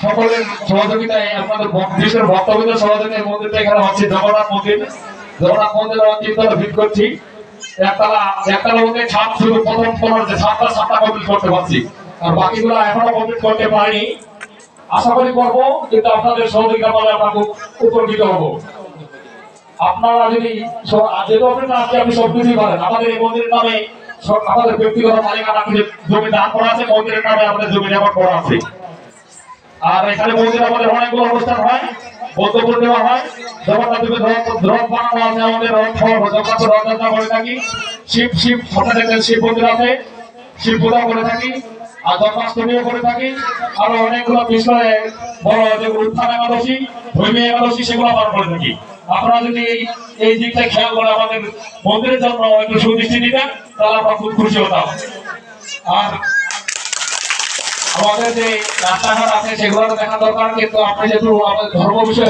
সকলের সহযোগিতায় আপনাদের বিশেষ ভক্তবৃন্দের সহযোগিতায় মন্দিরটা এখানে হচ্ছে জগন্নাথ মন্দির। জগন্নাথ মন্দির আমরা 3 তলা ভিত করছি। একতলা মধ্যে ছাদ শুধু প্রথম ফ্লোর যে ছাদটা কমপ্লিট করতে পারছি, আর বাকিগুলো এখনো কমপ্লিট করতে পারিনি। আশা করি করবো, কিন্তু আপনাদের সহযোগিতা পালে আমরা খুব উপকৃত হব। আপনারা যদি যেহেতু আপনি সবকিছুই পারেন, আমাদের এই মন্দিরের নামে আমাদের ব্যক্তিগত মালিকানা জমি দান করা আছে, মন্দিরের নামে আমাদের জমি রেকর্ড করা আছে। আর এখানে মন্দিরে আমাদের অনেকগুলো অনুষ্ঠান হয়, বৌদ্ধ পূর্ণিমা হয়, জগন্নাথ দেবের রথ বানানো আছে, আমাদের জগন্নাথ রথযাত্রা করে থাকি, শিব মন্দির আছে, শিব পূজা করে থাকি, আর জন্মাষ্টমীও করে থাকি। আরো অনেকগুলো বিষয়ে বড় যেগুলো উত্থান একাদশী, ভূমি একাদশী, সেগুলো পালন করে থাকি। আপনারা যদি এই দিকটা খেয়াল করে আমাদের মন্দিরের জন্য একটু সুদৃষ্টি দিতেন, তাহলে আমরা খুব খুশি হতাম। আর আমাদের যে রাস্তাঘাট আছে সেগুলো দেখা দরকার, কিন্তু আপনি যেহেতু আমাদের ধর্ম বিষয়